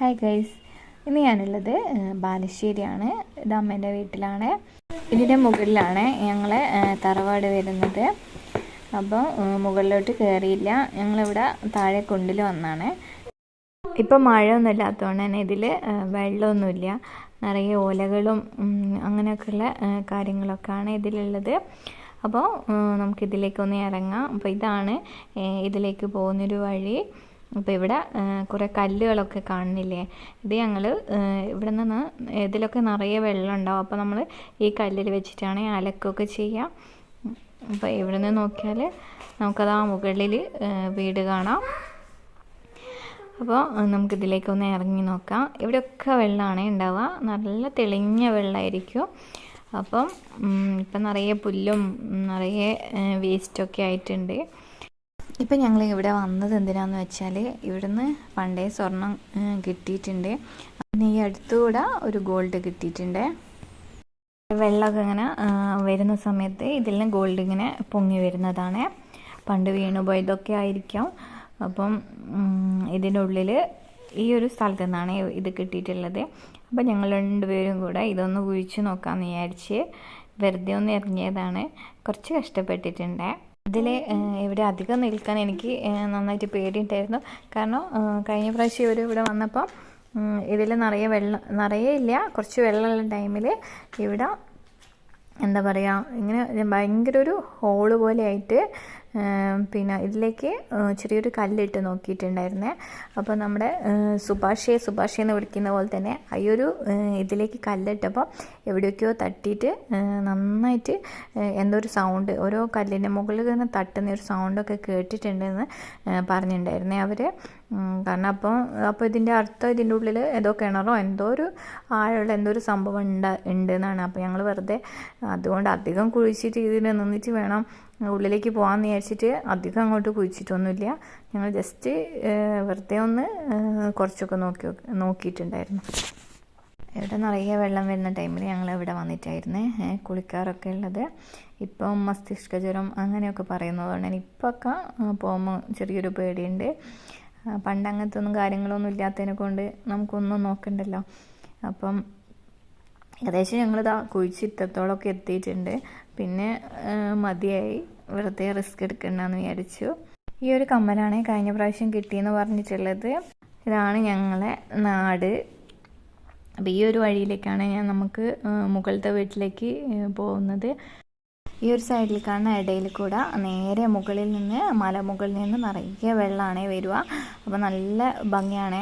Hi guys, ഇന്ന് ഞാനുള്ളത് ബാലുശ്ശേരിയാണ്. ഇത് അമ്മേൻ്റെ വീട്ടിലാണ്. ഇതിൻ്റെ മുകളിലാണ് ഞങ്ങൾ തറവാട് വരുന്നത്. അപ്പോൾ മുകളിലോട്ട് കയറിയില്ല, ഞങ്ങളിവിടെ താഴെ കുണ്ടിൽ വന്നാണ്. ഇപ്പം മഴയൊന്നും ഇല്ലാത്തതുകൊണ്ട് തന്നെ ഇതിൽ വെള്ളമൊന്നുമില്ല, നിറയെ ഓലകളും അങ്ങനെയൊക്കെയുള്ള കാര്യങ്ങളൊക്കെയാണ് ഇതിലുള്ളത്. അപ്പോൾ നമുക്കിതിലേക്കൊന്ന് ഇറങ്ങാം. അപ്പോൾ ഇതാണ് ഇതിലേക്ക് പോകുന്നൊരു വഴി. അപ്പോൾ ഇവിടെ കുറേ കല്ലുകളൊക്കെ കാണുന്നില്ലേ, ഇത് ഞങ്ങൾ ഇവിടെ നിന്ന് ഇതിലൊക്കെ നിറയെ വെള്ളം ഉണ്ടാവും. അപ്പോൾ നമ്മൾ ഈ കല്ലിൽ വെച്ചിട്ടാണ് അലക്കൊക്കെ ചെയ്യുക. അപ്പോൾ ഇവിടെ നിന്ന് നോക്കിയാൽ നമുക്കത് ആ മുകളിൽ വീട് കാണാം. അപ്പോൾ നമുക്കിതിലേക്കൊന്ന് ഇറങ്ങി നോക്കാം. ഇവിടെയൊക്കെ വെള്ളമാണ് ഉണ്ടാവുക, നല്ല തെളിഞ്ഞ വെള്ളമായിരിക്കും. അപ്പം ഇപ്പം നിറയെ പുല്ലും നിറയെ വേസ്റ്റൊക്കെ ആയിട്ടുണ്ട്. ഇപ്പം ഞങ്ങൾ ഇവിടെ വന്നത് എന്തിനാന്ന് വെച്ചാൽ ഇവിടുന്ന് പണ്ടേ സ്വർണം കിട്ടിയിട്ടുണ്ട്. പിന്നെ ഈ അടുത്തുകൂടെ ഒരു ഗോൾഡ് കിട്ടിയിട്ടുണ്ട്. വെള്ളമൊക്കെ ഇങ്ങനെ വരുന്ന സമയത്ത് ഇതിലും ഗോൾഡ് ഇങ്ങനെ പൊങ്ങി വരുന്നതാണ്. പണ്ട് വീണുപോയതൊക്കെ ആയിരിക്കാം. അപ്പം ഇതിൻ്റെ ഉള്ളിൽ ഈ ഒരു സ്ഥലത്തു നിന്നാണ് ഇത് കിട്ടിയിട്ടുള്ളത്. അപ്പം ഞങ്ങൾ രണ്ടുപേരും കൂടെ ഇതൊന്ന് കുഴിച്ച് നോക്കാമെന്ന് വിചാരിച്ച് വെറുതെ ഒന്ന് ഇറങ്ങിയതാണ്. കുറച്ച് കഷ്ടപ്പെട്ടിട്ടുണ്ട്. ഇതിൽ ഇവിടെ അധികം നിൽക്കാൻ എനിക്ക് നന്നായിട്ട് പേടിയുണ്ടായിരുന്നു. കാരണം കഴിഞ്ഞ പ്രാവശ്യം ഇവിടെ വന്നപ്പോൾ ഇതിൽ നിറയെ ഇല്ല, കുറച്ച് വെള്ളമുള്ള ടൈമിൽ ഇവിടെ എന്താ പറയുക, ഇങ്ങനെ ഭയങ്കര ഒരു ഹോള് പോലെ ആയിട്ട് പിന്നെ ഇതിലേക്ക് ചെറിയൊരു കല്ലിട്ട് നോക്കിയിട്ടുണ്ടായിരുന്നേ. അപ്പോൾ നമ്മുടെ സുഭാഷ് എന്ന് വിളിക്കുന്ന പോലെ തന്നെ ഈ ഒരു ഇതിലേക്ക് കല്ലിട്ടപ്പോൾ എവിടെയൊക്കെയോ തട്ടിയിട്ട് നന്നായിട്ട് എന്തോ ഒരു സൗണ്ട്, ഓരോ കല്ലിൻ്റെ മുകളിൽ തന്നെ തട്ടുന്ന ഒരു സൗണ്ടൊക്കെ കേട്ടിട്ടുണ്ടെന്ന് പറഞ്ഞിട്ടുണ്ടായിരുന്നേ അവർ. കാരണം അപ്പോൾ ഇതിൻ്റെ അർത്ഥം ഇതിൻ്റെ ഉള്ളിൽ ഏതോ കിണറോ എന്തോ ഒരു ആഴമുള്ള എന്തോ ഒരു സംഭവം ഉണ്ട് എന്നാണ്. അപ്പോൾ ഞങ്ങൾ വെറുതെ അതുകൊണ്ട് അധികം കുഴിച്ചിട്ട് ഇതിൽ നിന്നിട്ട് വേണം ഉള്ളിലേക്ക് പോകാമെന്ന് വിചാരിച്ചിട്ട് അധികം അങ്ങോട്ട് കുഴിച്ചിട്ടൊന്നുമില്ല. ഞങ്ങൾ ജസ്റ്റ് വെറുതെ ഒന്ന് കുറച്ചൊക്കെ നോക്കിയിട്ടുണ്ടായിരുന്നു. ഇവിടെ നിറയെ വെള്ളം വരുന്ന ടൈമിൽ ഞങ്ങൾ ഇവിടെ വന്നിട്ടായിരുന്നേ കുളിക്കാറൊക്കെ ഉള്ളത്. ഇപ്പം മസ്തിഷ്ക ജ്വരം അങ്ങനെയൊക്കെ പറയുന്നതുകൊണ്ട് തന്നെ ഇപ്പൊക്കെ പോകുമ്പോൾ ചെറിയൊരു പേടിയുണ്ട്. പണ്ട് അങ്ങനത്തെ ഒന്നും കാര്യങ്ങളൊന്നും ഇല്ലാത്തതിനെ കൊണ്ട് നമുക്കൊന്നും നോക്കണ്ടല്ലോ. അപ്പം ഏകദേശം ഞങ്ങളിതാ കുഴിച്ചിട്ടത്തോളമൊക്കെ എത്തിയിട്ടുണ്ട്. പിന്നെ മതിയായി, വെറുതെ റിസ്ക് എടുക്കണ്ടെന്ന് വിചാരിച്ചു. ഈ ഒരു കമ്മലാണ് കഴിഞ്ഞ പ്രാവശ്യം കിട്ടിയെന്ന് പറഞ്ഞിട്ടുള്ളത്. ഇതാണ് ഞങ്ങളെ നാട്. അപ്പോൾ ഈ ഒരു വഴിയിലേക്കാണ് നമുക്ക് മുകളിലത്തെ വീട്ടിലേക്ക് പോകുന്നത്. ഈ ഒരു സൈഡിൽ കാണുന്ന ഇടയിൽ കൂടെ നേരെ മുകളിൽ നിന്ന് മലമുകളിൽ നിന്ന് നിറയെ വെള്ളമാണ് വരിക. അപ്പോൾ നല്ല ഭംഗിയാണ്.